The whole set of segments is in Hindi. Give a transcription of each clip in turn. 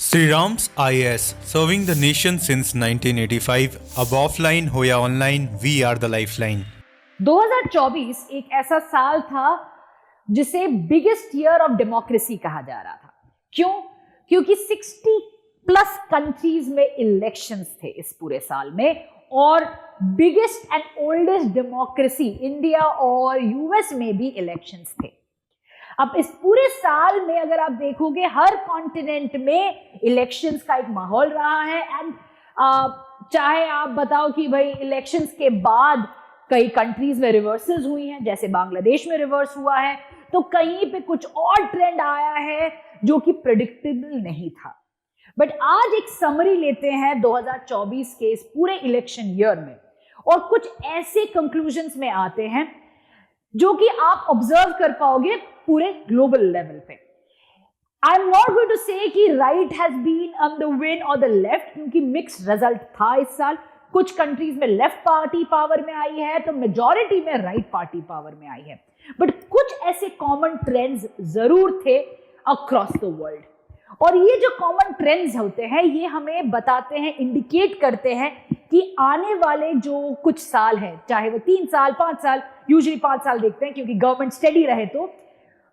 Sri Ram's IAS, serving the nation since 1985. अब ऑफलाइन हो या online, we are the lifeline. 2024 एक ऐसा साल था जिसे बिगेस्ट ईयर ऑफ डेमोक्रेसी कहा जा रहा था। क्यों? क्योंकि 60 प्लस कंट्रीज में इलेक्शंस थे इस पूरे साल में, और biggest and oldest democracy India और यूएस में भी इलेक्शंस थे। अब इस पूरे साल में अगर आप देखोगे, हर कॉन्टिनेंट में इलेक्शंस का एक माहौल रहा है। एंड चाहे आप बताओ कि भाई इलेक्शंस के बाद कई कंट्रीज में रिवर्सेस हुई हैं, जैसे बांग्लादेश में रिवर्स हुआ है, तो कहीं पे कुछ और ट्रेंड आया है जो कि प्रेडिक्टेबल नहीं था। बट आज एक समरी लेते हैं 2024 के इस पूरे इलेक्शन ईयर में, और कुछ ऐसे कंक्लूजन्स में आते हैं जो कि आप ऑब्जर्व कर पाओगे पूरे ग्लोबल लेवल पे। I am not going to say कि right has been on the win और द लेफ्ट, क्योंकि मिक्स्ड रिजल्ट था इस साल। कुछ कंट्रीज में लेफ्ट पार्टी पावर में आई है तो मेजॉरिटी में राइट पार्टी पावर में आई है। बट कुछ ऐसे कॉमन ट्रेंड्स जरूर थे अक्रॉस द वर्ल्ड, और ये जो कॉमन ट्रेंड्स होते हैं ये हमें बताते हैं, इंडिकेट करते हैं कि आने वाले जो कुछ साल हैं, चाहे वो 3 साल 5 साल, यूजुअली 5 साल देखते हैं क्योंकि गवर्नमेंट स्टेडी रहे,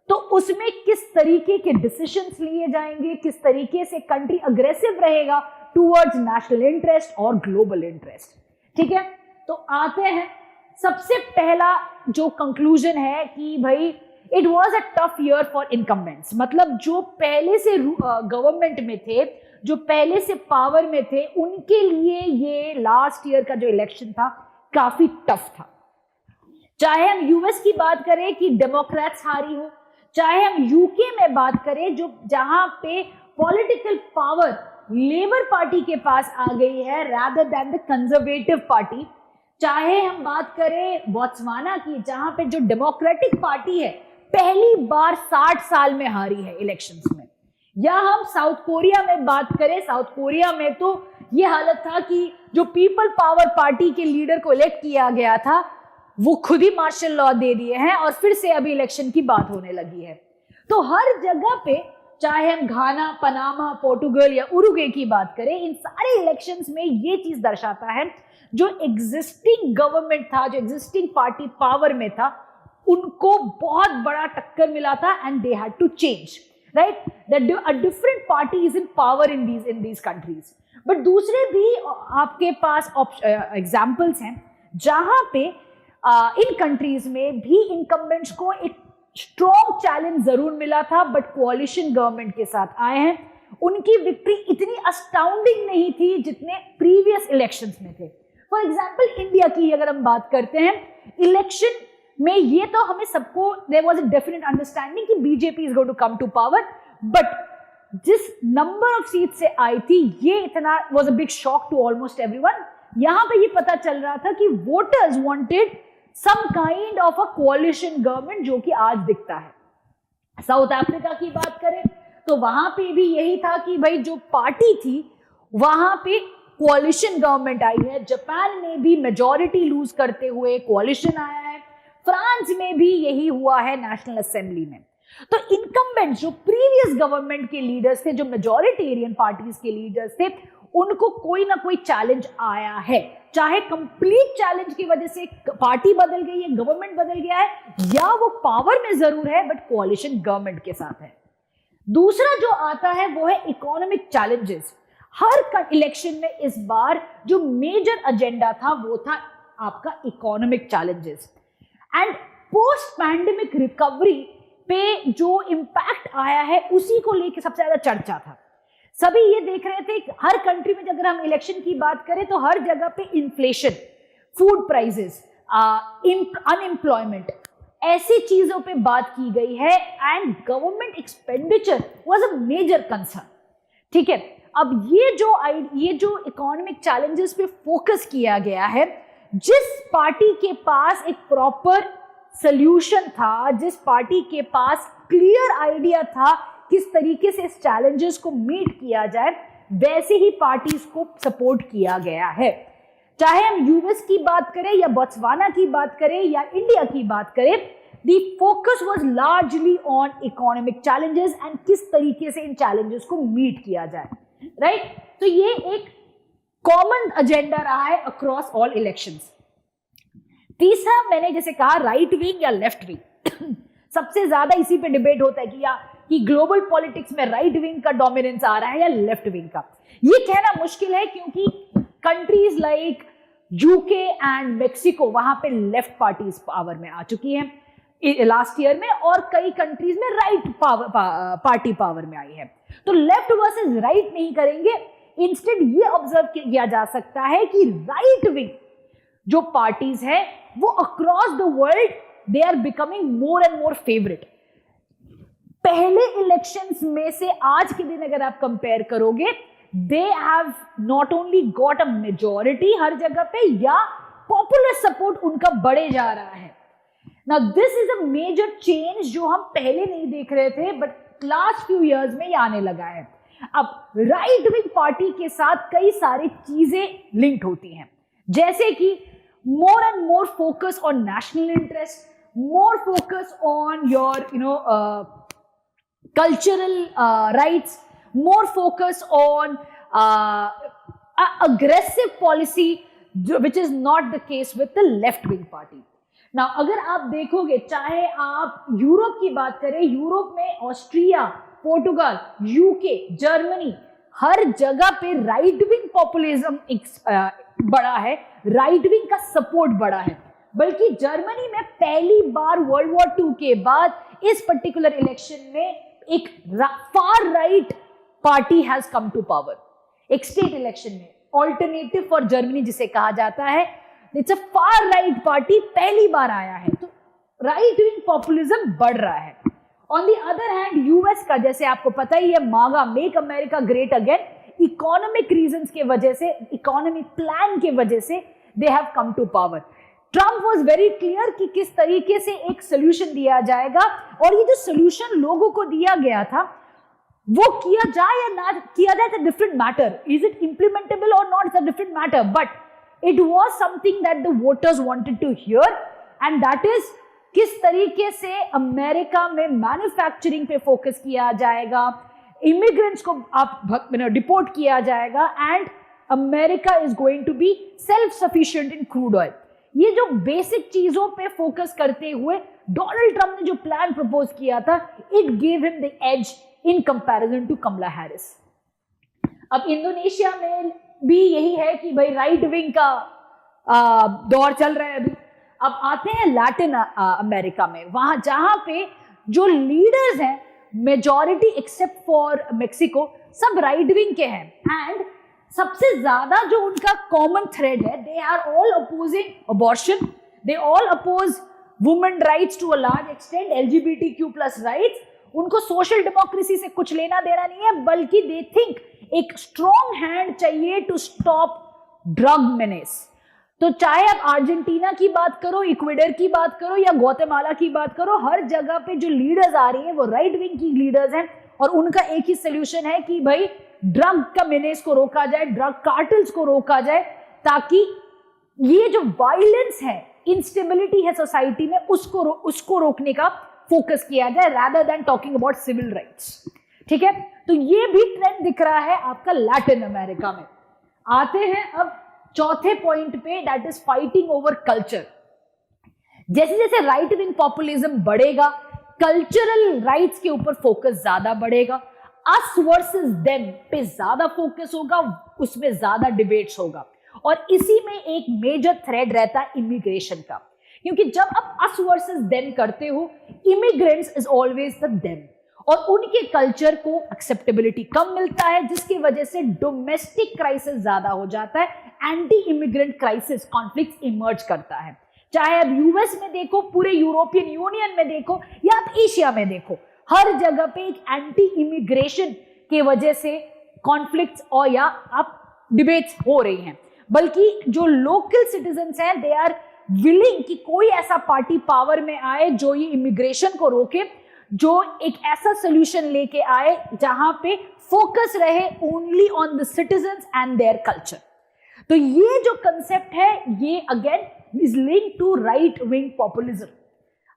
तो उसमें किस तरीके के डिसीजंस लिए जाएंगे, किस तरीके से कंट्री अग्रेसिव रहेगा टूवर्ड्स नेशनल इंटरेस्ट और ग्लोबल इंटरेस्ट। ठीक है, तो आते हैं। सबसे पहला जो कंक्लूजन है कि भाई it was a tough year for incumbents, मतलब जो पहले से गवर्नमेंट में थे, जो पहले से पावर में थे, उनके लिए ये लास्ट ईयर का जो इलेक्शन था काफी टफ था। चाहे हम यूएस की बात करें कि डेमोक्रेट्स हारी हो, चाहे हम यूके में बात करें जो जहां पे पॉलिटिकल पावर लेबर पार्टी के पास आ गई है rather than the conservative party, चाहे हम बात करें बोत्सवाना की जहां पे जो डेमोक्रेटिक पार्टी है पहली बार 60 साल में हारी है इलेक्शंस में, या हम साउथ कोरिया में बात करें, साउथ कोरिया में तो ये हालत था कि जो पीपल पावर पार्टी के लीडर को इलेक्ट किया गया था वो खुद ही मार्शल लॉ दे दिए हैं और फिर से अभी इलेक्शन की बात होने लगी है। तो हर जगह पे, चाहे हम घाना, पनामा, पोर्टुगल या उरुग्वे की बात करें, इन सारे इलेक्शंस में ये चीज दर्शाता है जो एग्जिस्टिंग गवर्नमेंट था, जो एग्जिस्टिंग पार्टी पावर में था, उनको बहुत बड़ा टक्कर मिला था and they had to change, right? That a different party is in power in these countries. But दूसरे भी आपके पास एग्जाम्पल्स हैं जहां पे इन कंट्रीज में भी इनकम्बेंट्स को एक स्ट्रॉन्ग चैलेंज जरूर मिला था, बट कोalition गवर्नमेंट के साथ आए हैं। उनकी विक्ट्री इतनी अस्टाउंडिंग नहीं थी जितने प्रीवियस इलेक्शंस में थे। फॉर एग्जांपल इंडिया की अगर हम बात करते हैं, इलेक्शन में ये तो हमें सबको there was a definite understanding कि BJP is going to come to power, but जिस नंबर ऑफ सीट से आई थी ये इतना was a big shock to almost everyone. यहां पे ये पता चल रहा था कि voters wanted some kind of a coalition government, जो कि आज दिखता है। साउथ अफ्रीका की बात करें तो वहां पे भी यही था कि भाई जो पार्टी थी वहां पे coalition गवर्नमेंट आई है। जापान में भी मेजॉरिटी लूज करते हुए coalition आया है। फ्रांस में भी यही हुआ है नेशनल असेंबली में। तो इनकम्बेंट जो प्रीवियस गवर्नमेंट के लीडर्स थे, जो मेजॉरिटेरियन पार्टीज के लीडर्स थे, उनको कोई ना कोई चैलेंज आया है, चाहे कंप्लीट चैलेंज की वजह से पार्टी बदल गई है, गवर्नमेंट बदल गया है, या वो पावर में जरूर है बट कोalition गवर्नमेंट के साथ है। दूसरा जो आता है वो है इकोनॉमिक चैलेंजेस। हर इलेक्शन में इस बार जो मेजर एजेंडा था वो था आपका economic challenges. And post pandemic recovery पे जो इंपैक्ट आया है उसी को लेकर सबसे ज्यादा चर्चा था। सभी ये देख रहे थे, हर कंट्री में अगर हम इलेक्शन की बात करें तो हर जगह पे इन्फ्लेशन, फूड प्राइसेस, अनएम्प्लॉयमेंट, ऐसी चीजों पे बात की गई है। And government expenditure was a major concern. ठीक है, अब ये जो इकोनॉमिक चैलेंजेस पे फोकस किया गया है, जिस पार्टी के पास एक प्रॉपर सोल्यूशन था, जिस पार्टी के पास क्लियर आइडिया था किस तरीके से इस चैलेंजेस को मीट किया जाए, वैसे ही पार्टीज को सपोर्ट किया गया है। चाहे हम यूएस की बात करें या बोत्सवाना की बात करें या इंडिया की बात करें, the focus was largely on economic challenges and किस तरीके से इन चैलेंजेस को मीट किया जाए। राइट? तो ये एक कॉमन एजेंडा रहा है अक्रॉस ऑल इलेक्शंस। तीसरा, मैंने जैसे कहा राइट विंग या लेफ्ट विंग, सबसे ज्यादा इसी पे डिबेट होता है कि ग्लोबल पॉलिटिक्स में राइट विंग का डोमिनेंस आ रहा है या लेफ्ट विंग का। ये कहना मुश्किल है क्योंकि countries like UK and Mexico, वहां पे लेफ्ट पार्टीज पावर में आ चुकी हैं लास्ट ईयर में, और कई कंट्रीज में राइट पार्टी पावर में आई है। तो लेफ्ट वर्सेस राइट नहीं करेंगे, इंस्टेड ये ऑब्जर्व किया जा सकता है कि राइट विंग जो पार्टीज है वो across the world they are becoming more and more favourite. पहले इलेक्शंस में से आज के दिन अगर आप कंपेयर करोगे, they have not only got a majority हर जगह पे, या पॉपुलर सपोर्ट उनका बढ़े जा रहा है। Now this is a major change जो हम पहले नहीं देख रहे थे, बट लास्ट फ्यू इयर्स में ये आने लगा है। अब राइट विंग पार्टी के साथ कई सारी चीजें लिंक्ड होती हैं, जैसे कि more and more focus on national interest, more focus on your cultural rights, more focus on aggressive policy, which is not the case with the left wing party. Now अगर आप देखोगे, चाहे आप यूरोप की बात करें, यूरोप में ऑस्ट्रिया, पोर्टुगल, यूके, जर्मनी, हर जगह पे राइट विंग पॉपुलिज्म बड़ा है, राइट विंग का सपोर्ट बड़ा है। बल्कि जर्मनी में पहली बार वर्ल्ड वॉर 2 के बाद इस पर्टिकुलर इलेक्शन में एक far right party has come to power. एक स्टेट इलेक्शन में ऑल्टरनेटिव फॉर जर्मनी जिसे कहा जाता है, it's a far right party पहली बार आया है। तो राइट विंग पॉपुलिज्म बढ़ रहा है। On the other hand US का, जैसे आपको पता ही है, MAGA, make America great again, economic reasons के वजह से, इकोनॉमिक प्लान के वजह से they have come to power. Trump was very clear कि किस तरीके से एक सोल्यूशन दिया जाएगा, और ये जो सोल्यूशन लोगों को दिया गया था वो किया जाए या ना किया जाए, it's a different matter. Is it implementable और not, it's a different matter, but it was something that the voters wanted to hear, and that is किस तरीके से अमेरिका में मैन्युफैक्चरिंग पे फोकस किया जाएगा, इमिग्रेंट्स को आप डिपोर्ट किया जाएगा, and America is going to be self sufficient in crude oil. ये जो बेसिक चीजों पे फोकस करते हुए डोनाल्ड ट्रंप ने जो प्लान प्रपोज किया था, it give him the edge in comparison to Kamala Harris. अब इंडोनेशिया में भी यही है कि भाई राइट विंग का दौर चल रहा है अभी। अब आते हैं लैटिन अमेरिका में, वहां जहां पे जो लीडर्स हैं, मेजॉरिटी एक्सेप्ट फॉर मेक्सिको, सब राइट विंग के हैं, एंड सबसे ज्यादा जो उनका कॉमन थ्रेड है, they are all opposing abortion, they all oppose women rights to a large extent, LGBTQ+ rights. उनको सोशल डेमोक्रेसी से कुछ लेना देना नहीं है, बल्कि दे थिंक एक स्ट्रॉन्ग हैंड चाहिए टू स्टॉप ड्रग मेनेस। तो चाहे आप अर्जेंटीना की बात करो, इक्वेडर की बात करो, या ग्वाटेमाला की बात करो, हर जगह पे जो लीडर्स आ रही हैं वो राइट विंग की लीडर्स हैं, और उनका एक ही सोल्यूशन है कि भाई ड्रग का मेनेस को रोका जाए, ड्रग कार्टेल्स को रोका जाए, ताकि ये जो वायलेंस है, इंस्टेबिलिटी है सोसाइटी में, उसको रोकने का फोकस किया जाए, rather than talking about civil rights। ठीक है, तो ये भी ट्रेंड दिख रहा है आपका लैटिन अमेरिका में। आते हैं अब चौथे पॉइंट पे, that is fighting over culture. जैसे जैसे राइट विंग पॉपुलिज्म बढ़ेगा, कल्चरल राइट्स के ऊपर फोकस ज्यादा बढ़ेगा, अस वर्सेस देम पे ज्यादा फोकस होगा, उसमें ज्यादा डिबेट्स होगा, और इसी में एक मेजर थ्रेड रहता है इमिग्रेशन का। क्योंकि जब आप अस वर्सेस देम करते हो, immigrants is always the them, और उनके कल्चर को एक्सेप्टेबिलिटी कम मिलता है, जिसकी वजह से डोमेस्टिक क्राइसिस ज्यादा हो जाता है, anti immigrant crisis, conflict emerge करता है। चाहे आप यूएस में देखो, पूरे यूरोपियन यूनियन में देखो, या आप एशिया में देखो, हर जगह पे एक एंटी इमिग्रेशन के वजह से कॉन्फ्लिक्ट्स और या आप डिबेट्स हो रही हैं। बल्कि जो लोकल सिटीजन्स हैं, दे आर विलिंग कि कोई ऐसा पार्टी पावर में आए जो ये इमिग्रेशन को रोके, जो एक ऐसा सोल्यूशन लेके आए जहां पे फोकस रहे only on the citizens and their culture. तो ये जो कंसेप्ट है, ये again is linked to right wing populism.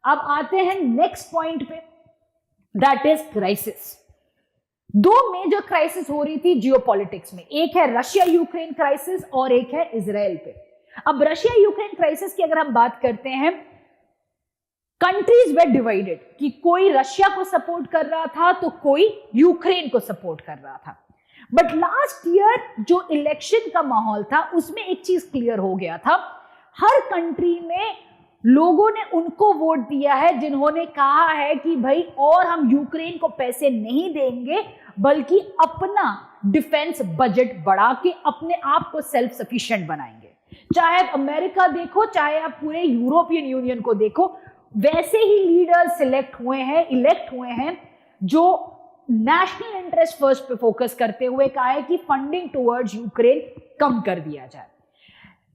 अब आते हैं नेक्स्ट पॉइंट पे, दैट इज क्राइसिस। दो मेजर क्राइसिस हो रही थी जियोपॉलिटिक्स में, एक है रशिया यूक्रेन क्राइसिस और एक है इजराइल पे। अब रशिया यूक्रेन क्राइसिस की अगर हम बात करते हैं, कंट्रीज वे डिवाइडेड कि कोई रशिया को सपोर्ट कर रहा था तो कोई यूक्रेन को सपोर्ट कर रहा था। बट लास्ट ईयर जो इलेक्शन का माहौल था उसमें एक चीज क्लियर हो गया था, हर कंट्री में लोगों ने उनको वोट दिया है जिन्होंने कहा है कि भाई और हम यूक्रेन को पैसे नहीं देंगे बल्कि अपना डिफेंस बजट बढ़ा के अपने आप को सेल्फ सफिशिएंट बनाएंगे। चाहे आप अमेरिका देखो, चाहे आप पूरे यूरोपियन यूनियन को देखो, वैसे ही लीडर्स इलेक्ट हुए हैं जो नेशनल इंटरेस्ट फर्स्ट पे फोकस करते हुए कहा है कि फंडिंग टुवर्ड्स यूक्रेन कम कर दिया जाए।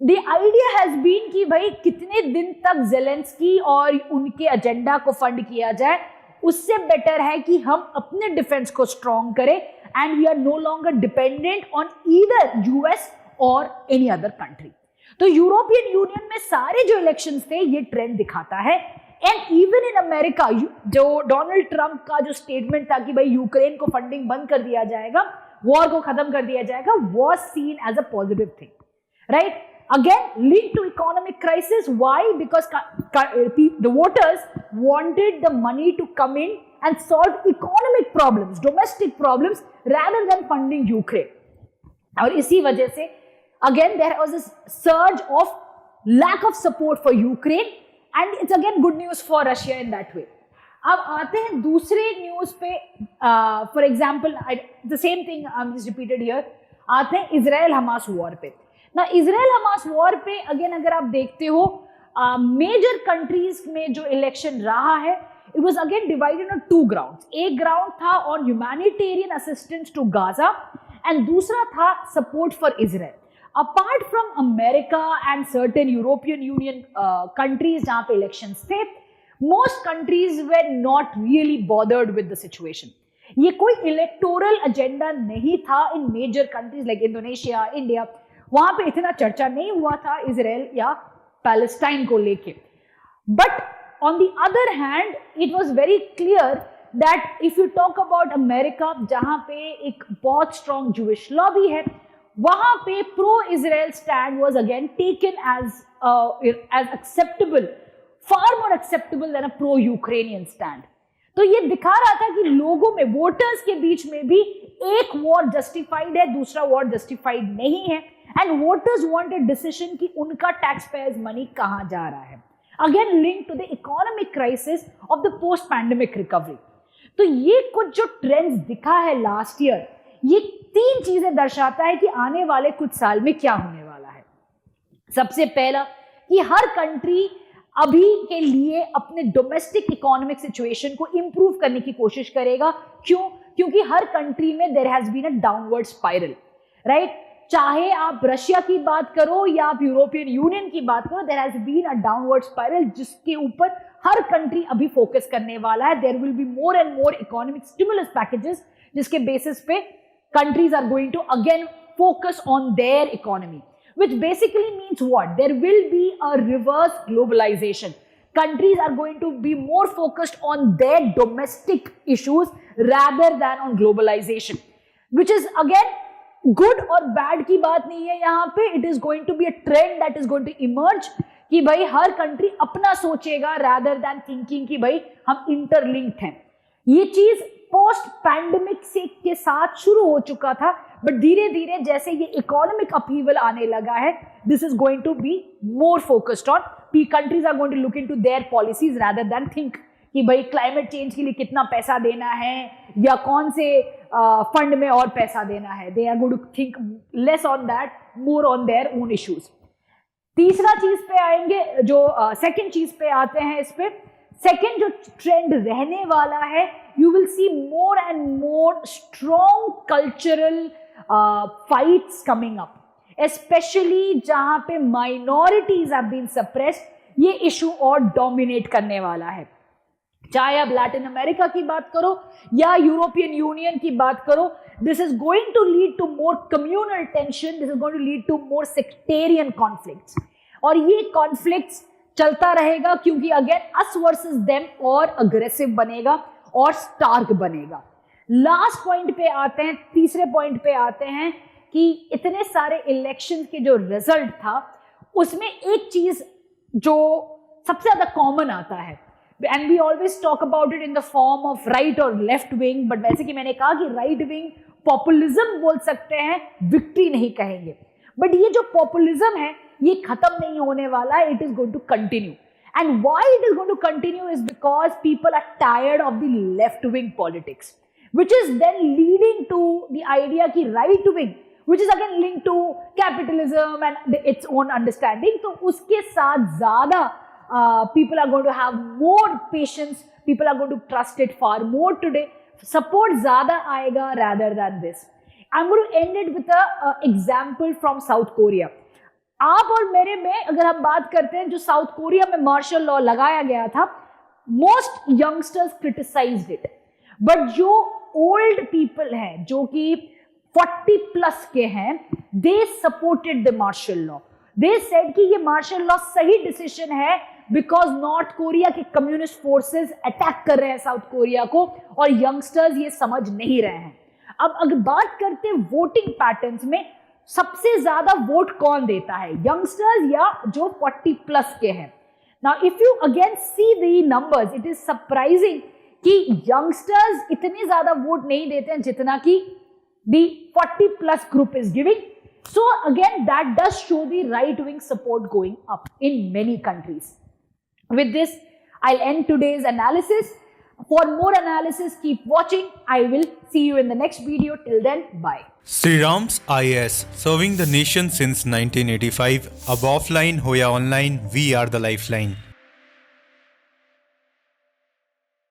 The idea has been कि भाई कितने दिन तक ज़ेलेंस्की और उनके एजेंडा को फंड किया जाए, उससे बेटर है कि हम अपने डिफेंस को स्ट्रॉन्ग करें and we are no longer dependent on either US और एनी अदर कंट्री। तो यूरोपियन यूनियन में सारे जो इलेक्शंस थे ये ट्रेंड दिखाता है। एंड इवन इन अमेरिका जो डोनाल्ड ट्रंप का जो स्टेटमेंट था कि भाई यूक्रेन को फंडिंग बंद कर दिया जाएगा, वॉर को खत्म कर दिया जाएगा, was seen as a positive thing, right? Again, linked to economic crisis. Why? Because the voters wanted the money to come in and solve economic problems, domestic problems, rather than funding Ukraine. और इसी वजह से again there was this surge of lack of support for Ukraine, and it's again good news for Russia in that way. अब आते हैं दूसरे न्यूज पे, for example the same thing is repeated here, आते हैं इजराइल हमास वॉर पे ना। इजराइल हमास वॉर पे अगेन अगर आप देखते हो मेजर कंट्रीज में जो इलेक्शन रहा है, it was again divided on two grounds. एक ग्राउंड था on humanitarian assistance to Gaza and दूसरा था support for Israel. Apart from America and certain European Union countries जहां पे इलेक्शंस थे, most countries were not really bothered with the situation. ये कोई इलेक्टोरल एजेंडा नहीं था in major countries like Indonesia, India, वहां पे इतना चर्चा नहीं हुआ था इजराइल या पैलेस्टाइन को लेके। But on the other hand it was very clear that if you talk about America, जहां पे एक बहुत स्ट्रॉन्ग जूइश लॉबी है, वहां पे pro Israel stand was again taken as acceptable, far more acceptable than a pro Ukrainian stand. तो ये दिखा रहा था कि लोगों में, वोटर्स के बीच में भी एक वॉर जस्टिफाइड है, दूसरा वॉर जस्टिफाइड नहीं है, and voters want a decision कि उनका टैक्स पेयर्स मनी कहां जा रहा है। Again link to the economic crisis of the post pandemic recovery. तो ये कुछ जो ट्रेंड्स दिखा है लास्ट ईयर, ये तीन चीजें दर्शाता है कि आने वाले कुछ साल में क्या होने वाला है। सबसे पहला कि हर कंट्री अभी के लिए अपने डोमेस्टिक इकोनॉमिक सिचुएशन को इंप्रूव करने की कोशिश करेगा। क्यों? क्योंकि हर कंट्री में there has been a downward spiral, right? चाहे आप रशिया की बात करो या आप यूरोपियन यूनियन की बात करो, there has been a downward spiral जिसके ऊपर हर कंट्री अभी फोकस करने वाला है। There will be more and more economic stimulus packages जिसके बेसिस पे countries are going to again focus on their economy, which basically means what? There will be a reverse globalization. Countries are going to be more focused on their domestic issues rather than on globalization, which is again good और bad की बात नहीं है यहाँ पे। It is going to be a trend that is going to emerge कि भाई हर कंट्री अपना सोचेगा rather than thinking कि भाई हम interlinked हैं। ये चीज पोस्ट पैंडेमिक से के साथ शुरू हो चुका था, बट धीरे धीरे जैसे ये इकोनॉमिक अपहीवल आने लगा है, this is going to be more focused on, countries are going to look into their policies rather than think कि भाई क्लाइमेट चेंज के लिए कितना पैसा देना है या कौन से फंड में और पैसा देना है। They are going to think less on that, more on their own issues. तीसरा चीज पे आएंगे, जो सेकेंड चीज पे आते हैं, इस पे सेकेंड जो ट्रेंड रहने वाला है, you will see more and more strong cultural fights coming up, especially जहां पे minorities have been suppressed। ये इशू और डोमिनेट करने वाला है। चाहे आप लैटिन अमेरिका की बात करो या यूरोपियन यूनियन की बात करो, this is going to lead to more communal tension, this is going to lead to more sectarian conflicts। और ये conflicts चलता रहेगा क्योंकि अगेन us versus them और अग्रेसिव बनेगा और स्टार्क बनेगा। लास्ट पॉइंट पे आते हैं, तीसरे पॉइंट पे आते हैं कि इतने सारे इलेक्शन के जो रिजल्ट था उसमें एक चीज जो सबसे ज्यादा कॉमन आता है, and we always talk about it in the form of right और लेफ्ट विंग, बट वैसे कि मैंने कहा कि राइट विंग पॉपुलिज्म बोल सकते हैं, विक्ट्री नहीं कहेंगे। बट ये जो पॉपुलिज्म है ये खत्म नहीं होने वाला है, it is going to continue. And why it is going to continue is because people are tired of the left wing politics, which is then leading to the idea कि right wing, which is again linked to capitalism and its own understanding, तो उसके साथ ज़्यादा people are going to have more patience, people are going to trust it far more today, support ज़्यादा आएगा rather than this. I'm going to end it with a example from South Korea. आप और मेरे में अगर हम बात करते हैं, जो साउथ कोरिया में मार्शल लॉ लगाया गया था, most youngsters criticized it, but जो ओल्ड पीपल हैं जो कि 40 प्लस के हैं, they supported the martial law. They said कि ये मार्शल लॉ सही डिसीजन है बिकॉज नॉर्थ कोरिया के कम्युनिस्ट फोर्सेस अटैक कर रहे हैं साउथ कोरिया को और यंगस्टर्स ये समझ नहीं रहे हैं। अब अगर बात करते हैं वोटिंग पैटर्न्स में, सबसे ज्यादा वोट कौन देता है, यंगस्टर्स या जो 40 प्लस के हैं? Now if you again see the numbers, it is surprising कि यंगस्टर्स इतने ज्यादा वोट नहीं देते हैं जितना कि दी 40 plus group is giving. So again that does show the right wing support going up in many countries. With this I and today's analysis. For more analysis, keep watching. I will see you in the next video. Till then, bye. Sri Ram's IAS, serving the nation since 1985. Ab offline, hoya online, we are the lifeline.